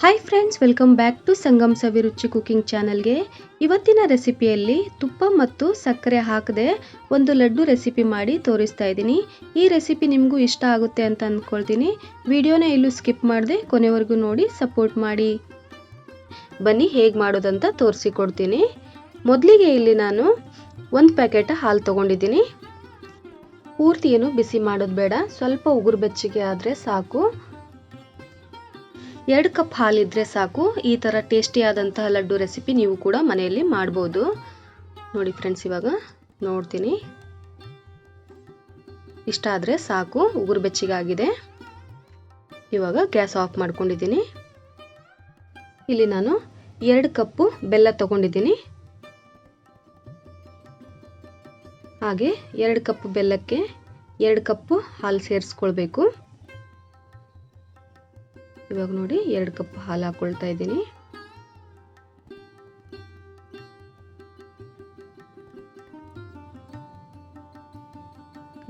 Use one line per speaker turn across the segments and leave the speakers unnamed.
Hi friends, welcome back to Sangam Saviruchi cooking ಚಾನಲ್ಗೆ. ಇವತ್ತಿನ ರೆಸಿಪಿಯಲ್ಲಿ ತುಪ್ಪ ಮತ್ತು ಸಕ್ಕರೆ ಹಾಕದೆ ಒಂದು ಲಡ್ಡು ರೆಸಿಪಿ ಮಾಡಿ ತೋರಿಸ್ತಾ ಇದ್ದೀನಿ. ಈ ರೆಸಿಪಿ ನಿಮಗೂ ಇಷ್ಟ ಆಗುತ್ತೆ ಅಂತ ಅಂದ್ಕೊಳ್ತೀನಿ. ವಿಡಿಯೋನ ಎಲ್ಲೂ ಸ್ಕಿಪ್ ಮಾಡದೆ ಕೊನೆವರೆಗೂ ನೋಡಿ ಸಪೋರ್ಟ್ ಮಾಡಿ. ಬನ್ನಿ ಹೇಗೆ ಮಾಡೋದಂತ ತೋರಿಸಿಕೊಡ್ತೀನಿ. ಮೊದಲಿಗೆ ಇಲ್ಲಿ ನಾನು ಒಂದು ಪ್ಯಾಕೆಟ್ ಹಾಲು ತೊಗೊಂಡಿದ್ದೀನಿ. ಪೂರ್ತಿ ಏನು ಬಿಸಿ ಮಾಡೋದು ಬೇಡ, ಸ್ವಲ್ಪ ಉಗುರು ಬೆಚ್ಚಗೆ ಆದರೆ ಸಾಕು. 2 ಕಪ್ ಹಾಲಿದ್ರೆ ಸಾಕು. ಈ ಥರ ಟೇಸ್ಟಿಯಾದಂತಹ ಲಡ್ಡು ರೆಸಿಪಿ ನೀವು ಕೂಡ ಮನೆಯಲ್ಲಿ ಮಾಡ್ಬೋದು. ನೋಡಿ ಫ್ರೆಂಡ್ಸ್, ಇವಾಗ ನೋಡ್ತೀನಿ, ಇಷ್ಟ ಆದರೆ ಸಾಕು, ಉಗುರು ಬೆಚ್ಚಗಾಗಿದೆ. ಇವಾಗ ಗ್ಯಾಸ್ ಆಫ್ ಮಾಡ್ಕೊಂಡಿದ್ದೀನಿ. ಇಲ್ಲಿ ನಾನು 2 ಕಪ್ಪು ಬೆಲ್ಲ ತಗೊಂಡಿದ್ದೀನಿ. ಹಾಗೆ 2 ಕಪ್ ಬೆಲ್ಲಕ್ಕೆ 2 ಕಪ್ಪು ಹಾಲು ಸೇರಿಸ್ಕೊಳ್ಬೇಕು. ಇವಾಗ ನೋಡಿ 2 ಕಪ್ ಹಾಲು ಹಾಕೊಳ್ತಾ ಇದ್ದೀನಿ.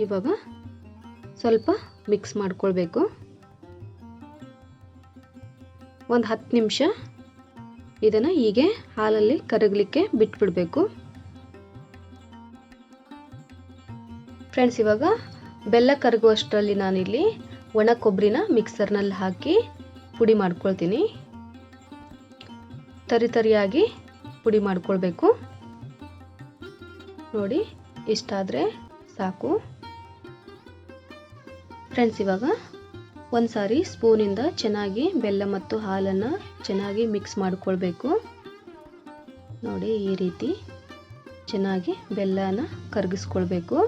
ಇವಾಗ ಸ್ವಲ್ಪ ಮಿಕ್ಸ್ ಮಾಡ್ಕೊಳ್ಬೇಕು. ಒಂದು 10 ನಿಮಿಷ ಇದನ್ನು ಹೀಗೆ ಹಾಲಲ್ಲಿ ಕರಗಲಿಕ್ಕೆ ಬಿಟ್ಬಿಡಬೇಕು. ಫ್ರೆಂಡ್ಸ್, ಇವಾಗ ಬೆಲ್ಲ ಕರಗುವಷ್ಟರಲ್ಲಿ ನಾನಿಲ್ಲಿ ಒಣ ಕೊಬ್ಬರಿನ ಮಿಕ್ಸರ್ನಲ್ಲಿ ಹಾಕಿ ಪುಡಿ ಮಾಡ್ಕೊಳ್ತೀನಿ. ತರಿಯಾಗಿ ಪುಡಿ ಮಾಡ್ಕೊಳ್ಬೇಕು. ನೋಡಿ, ಇಷ್ಟಾದರೆ ಸಾಕು. ಫ್ರೆಂಡ್ಸ್, ಇವಾಗ ಒಂದು ಸಾರಿ ಸ್ಪೂನಿಂದ ಚೆನ್ನಾಗಿ ಬೆಲ್ಲ ಮತ್ತು ಹಾಲನ್ನು ಚೆನ್ನಾಗಿ ಮಿಕ್ಸ್ ಮಾಡ್ಕೊಳ್ಬೇಕು. ನೋಡಿ, ಈ ರೀತಿ ಚೆನ್ನಾಗಿ ಬೆಲ್ಲನ ಕರಗಿಸ್ಕೊಳ್ಬೇಕು.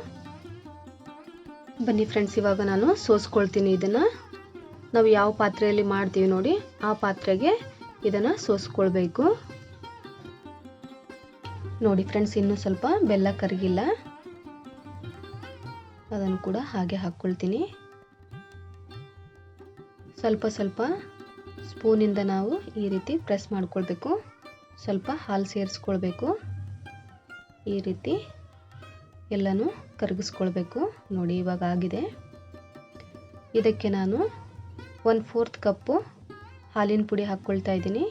ಬನ್ನಿ ಫ್ರೆಂಡ್ಸ್, ಇವಾಗ ನಾನು ಸೋಸ್ಕೊಳ್ತೀನಿ. ಇದನ್ನು ನಾವು ಯಾವ ಪಾತ್ರೆಯಲ್ಲಿ ಮಾಡ್ತೀವಿ ನೋಡಿ, ಆ ಪಾತ್ರೆಗೆ ಇದನ್ನು ಸೋಸ್ಕೊಳ್ಬೇಕು. ನೋಡಿ ಫ್ರೆಂಡ್ಸ್, ಇನ್ನೂ ಸ್ವಲ್ಪ ಬೆಲ್ಲ ಕರಗಿಲ್ಲ, ಅದನ್ನು ಕೂಡ ಹಾಗೆ ಹಾಕ್ಕೊಳ್ತೀನಿ. ಸ್ವಲ್ಪ ಸ್ಪೂನಿಂದ ನಾವು ಈ ರೀತಿ ಪ್ರೆಸ್ ಮಾಡ್ಕೊಳ್ಬೇಕು. ಸ್ವಲ್ಪ ಹಾಲು ಸೇರಿಸ್ಕೊಳ್ಬೇಕು. ಈ ರೀತಿ ಎಲ್ಲನೂ ಕರಗಿಸ್ಕೊಳ್ಬೇಕು. ನೋಡಿ, ಇವಾಗ ಆಗಿದೆ. ಇದಕ್ಕೆ ನಾನು 1/4 ಕಪ್ಪು ಹಾಲಿನ ಪುಡಿ ಹಾಕ್ಕೊಳ್ತಾ ಇದ್ದೀನಿ.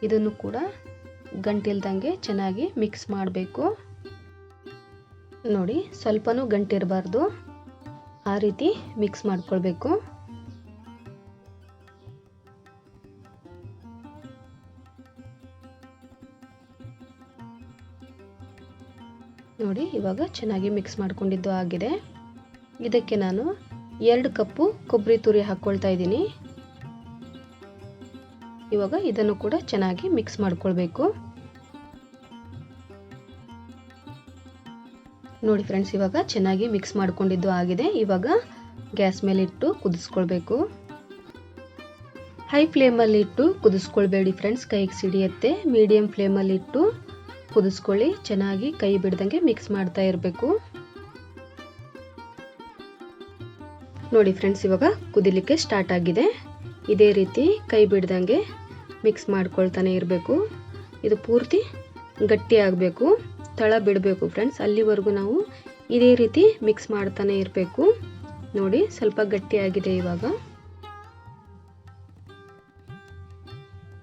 ಇದನ್ನು ಕೂಡ ಗಂಟಿಲ್ದಂಗೆ ಚೆನ್ನಾಗಿ ಮಿಕ್ಸ್ ಮಾಡಬೇಕು. ನೋಡಿ, ಸ್ವಲ್ಪನೂ ಗಂಟಿರಬಾರ್ದು, ಆ ರೀತಿ ಮಿಕ್ಸ್ ಮಾಡ್ಕೊಳ್ಬೇಕು. ನೋಡಿ, ಇವಾಗ ಚೆನ್ನಾಗಿ ಮಿಕ್ಸ್ ಮಾಡ್ಕೊಂಡಿದ್ದು ಆಗಿದೆ. ಇದಕ್ಕೆ ನಾನು 2 ಕಪ್ಪು ಕೊಬ್ಬರಿ ತುರಿ ಹಾಕ್ಕೊಳ್ತಾ ಇದ್ದೀನಿ. ಇವಾಗ ಇದನ್ನು ಕೂಡ ಚೆನ್ನಾಗಿ ಮಿಕ್ಸ್ ಮಾಡ್ಕೊಳ್ಬೇಕು. ನೋಡಿ ಫ್ರೆಂಡ್ಸ್, ಇವಾಗ ಚೆನ್ನಾಗಿ ಮಿಕ್ಸ್ ಮಾಡ್ಕೊಂಡಿದ್ದು ಆಗಿದೆ. ಇವಾಗ ಗ್ಯಾಸ್ ಮೇಲೆ ಇಟ್ಟು ಕುದಿಸ್ಕೊಳ್ಬೇಕು. ಹೈ ಫ್ಲೇಮಲ್ಲಿ ಇಟ್ಟು ಕುದಿಸ್ಕೊಳ್ಬೇಡಿ ಫ್ರೆಂಡ್ಸ್, ಕೈಗೆ ಸಿಡಿಯುತ್ತೆ. ಮೀಡಿಯಂ ಫ್ಲೇಮಲ್ಲಿ ಇಟ್ಟು ಕುದಿಸ್ಕೊಳ್ಳಿ. ಚೆನ್ನಾಗಿ ಕೈ ಬಿಡ್ದಂಗೆ ಮಿಕ್ಸ್ ಮಾಡ್ತಾ ಇರಬೇಕು. ನೋಡಿ ಫ್ರೆಂಡ್ಸ್, ಇವಾಗ ಕುದಿಲಿಕ್ಕೆ ಸ್ಟಾರ್ಟ್ ಆಗಿದೆ. ಇದೇ ರೀತಿ ಕೈ ಬಿಡ್ದಂಗೆ ಮಿಕ್ಸ್ ಮಾಡ್ಕೊಳ್ತಾನೆ ಇರಬೇಕು. ಇದು ಪೂರ್ತಿ ಗಟ್ಟಿ ಆಗಬೇಕು, ತಳ ಬಿಡಬೇಕು ಫ್ರೆಂಡ್ಸ್. ಅಲ್ಲಿವರೆಗೂ ನಾವು ಇದೇ ರೀತಿ ಮಿಕ್ಸ್ ಮಾಡ್ತಾನೆ ಇರಬೇಕು. ನೋಡಿ, ಸ್ವಲ್ಪ ಗಟ್ಟಿಯಾಗಿದೆ. ಇವಾಗ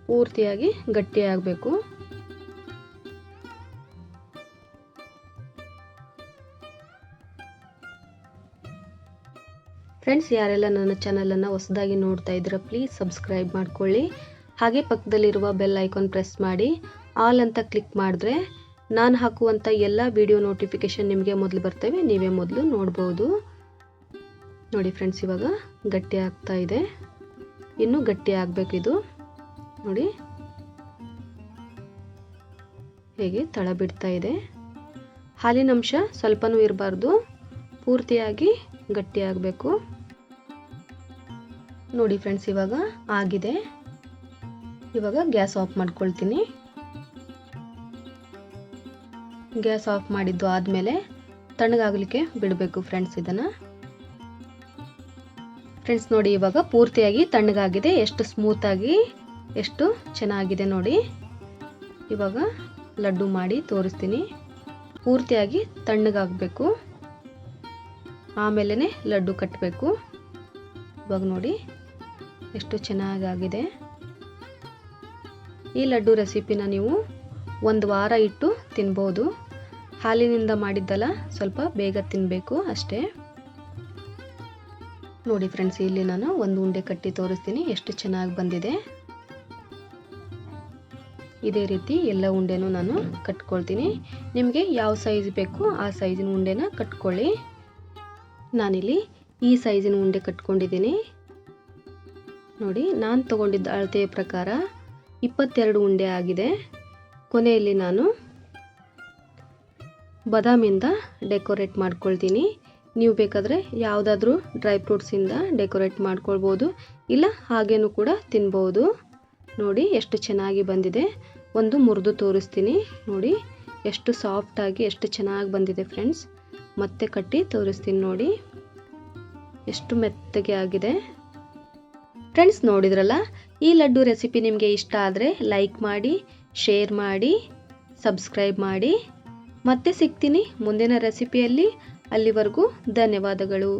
ಪೂರ್ತಿಯಾಗಿ ಗಟ್ಟಿ ಆಗಬೇಕು. ಫ್ರೆಂಡ್ಸ್, ಯಾರೆಲ್ಲ ನನ್ನ ಚಾನಲನ್ನು ಹೊಸದಾಗಿ ನೋಡ್ತಾ ಇದ್ದೀರಾ, ಪ್ಲೀಸ್ ಸಬ್ಸ್ಕ್ರೈಬ್ ಮಾಡ್ಕೊಳ್ಳಿ. ಹಾಗೆ ಪಕ್ಕದಲ್ಲಿರುವ ಬೆಲ್ ಐಕಾನ್ ಪ್ರೆಸ್ ಮಾಡಿ ಆಲ್ ಅಂತ ಕ್ಲಿಕ್ ಮಾಡಿದ್ರೆ ನಾನು ಹಾಕುವಂಥ ಎಲ್ಲ ವಿಡಿಯೋ ನೋಟಿಫಿಕೇಷನ್ ನಿಮಗೆ ಮೊದಲು ಬರ್ತವೆ, ನೀವೇ ಮೊದಲು ನೋಡ್ಬೋದು. ನೋಡಿ ಫ್ರೆಂಡ್ಸ್, ಇವಾಗ ಗಟ್ಟಿ ಆಗ್ತಾ ಇದೆ. ಇನ್ನೂ ಗಟ್ಟಿ ಆಗಬೇಕು ಇದು. ನೋಡಿ ಹೇಗೆ ತಳ ಬಿಡ್ತಾ ಇದೆ. ಹಾಲಿನ ಅಂಶ ಸ್ವಲ್ಪನೂ ಇರಬಾರ್ದು, ಪೂರ್ತಿಯಾಗಿ ಗಟ್ಟಿ ಆಗಬೇಕು. ನೋಡಿ ಫ್ರೆಂಡ್ಸ್, ಇವಾಗ ಆಗಿದೆ. ಇವಾಗ ಗ್ಯಾಸ್ ಆಫ್ ಮಾಡ್ಕೊಳ್ತೀನಿ. ಗ್ಯಾಸ್ ಆಫ್ ಮಾಡಿದ್ದು ಆದಮೇಲೆ ತಣ್ಣಗಾಗಲಿಕ್ಕೆ ಬಿಡಬೇಕು ಫ್ರೆಂಡ್ಸ್ ಇದನ್ನು. ಫ್ರೆಂಡ್ಸ್, ನೋಡಿ ಇವಾಗ ಪೂರ್ತಿಯಾಗಿ ತಣ್ಣಗಾಗಿದೆ. ಎಷ್ಟು ಸ್ಮೂತಾಗಿ, ಎಷ್ಟು ಚೆನ್ನಾಗಿದೆ ನೋಡಿ. ಇವಾಗ ಲಡ್ಡು ಮಾಡಿ ತೋರಿಸ್ತೀನಿ. ಪೂರ್ತಿಯಾಗಿ ತಣ್ಣಗಾಗಬೇಕು, ಆಮೇಲೆ ಲಡ್ಡು ಕಟ್ಟಬೇಕು. ಇವಾಗ ನೋಡಿ ಎಷ್ಟು ಚೆನ್ನಾಗಾಗಿದೆ. ಈ ಲಡ್ಡು ರೆಸಿಪಿನ ನೀವು ಒಂದು ವಾರ ಇಟ್ಟು ತಿನ್ಬೋದು. ಹಾಲಿನಿಂದ ಮಾಡಿದ್ದಲ್ಲ, ಸ್ವಲ್ಪ ಬೇಗ ತಿನ್ನಬೇಕು ಅಷ್ಟೇ. ನೋಡಿ ಫ್ರೆಂಡ್ಸ್, ಇಲ್ಲಿ ನಾನು ಒಂದು ಉಂಡೆ ಕಟ್ಟಿ ತೋರಿಸ್ತೀನಿ, ಎಷ್ಟು ಚೆನ್ನಾಗಿ ಬಂದಿದೆ. ಇದೇ ರೀತಿ ಎಲ್ಲ ಉಂಡೆನೂ ನಾನು ಕಟ್ಕೊಳ್ತೀನಿ. ನಿಮಗೆ ಯಾವ ಸೈಜ್ ಬೇಕು ಆ ಸೈಜಿನ ಉಂಡೆನ ಕಟ್ಕೊಳ್ಳಿ. ನಾನಿಲ್ಲಿ ಈ ಸೈಜಿನ ಉಂಡೆ ಕಟ್ಕೊಂಡಿದ್ದೀನಿ. ನೋಡಿ, ನಾನು ತಗೊಂಡಿದ್ದ ಅಳತೆಯ ಪ್ರಕಾರ 22 ಉಂಡೆ ಆಗಿದೆ. ಕೊನೆಯಲ್ಲಿ ನಾನು ಬಾದಾಮಿಂದ ಡೆಕೋರೇಟ್ ಮಾಡ್ಕೊಳ್ತೀನಿ. ನೀವು ಬೇಕಾದರೆ ಯಾವುದಾದ್ರೂ ಡ್ರೈ ಫ್ರೂಟ್ಸಿಂದ ಡೆಕೋರೇಟ್ ಮಾಡ್ಕೊಳ್ಬೋದು, ಇಲ್ಲ ಹಾಗೇನೂ ಕೂಡ ತಿನ್ಬೋದು. ನೋಡಿ ಎಷ್ಟು ಚೆನ್ನಾಗಿ ಬಂದಿದೆ. ಒಂದು ಮುರಿದು ತೋರಿಸ್ತೀನಿ. ನೋಡಿ ಎಷ್ಟು ಸಾಫ್ಟಾಗಿ ಎಷ್ಟು ಚೆನ್ನಾಗಿ ಬಂದಿದೆ ಫ್ರೆಂಡ್ಸ್. ಮತ್ತೆ ಕಟ್ಟಿ ತೋರಿಸ್ತೀನಿ. ನೋಡಿ ಎಷ್ಟು ಮೆತ್ತಗೆ ಆಗಿದೆ. ಫ್ರೆಂಡ್ಸ್, ನೋಡಿದ್ರಲ್ಲ, ಈ ಲಡ್ಡು ರೆಸಿಪಿ ನಿಮಗೆ ಇಷ್ಟ ಆದರೆ ಲೈಕ್ ಮಾಡಿ, ಶೇರ್ ಮಾಡಿ, ಸಬ್ಸ್ಕ್ರೈಬ್ ಮಾಡಿ. ಮತ್ತೆ ಸಿಗ್ತೀನಿ ಮುಂದಿನ ರೆಸಿಪಿಯಲ್ಲಿ. ಅಲ್ಲಿವರೆಗೂ ಧನ್ಯವಾದಗಳು.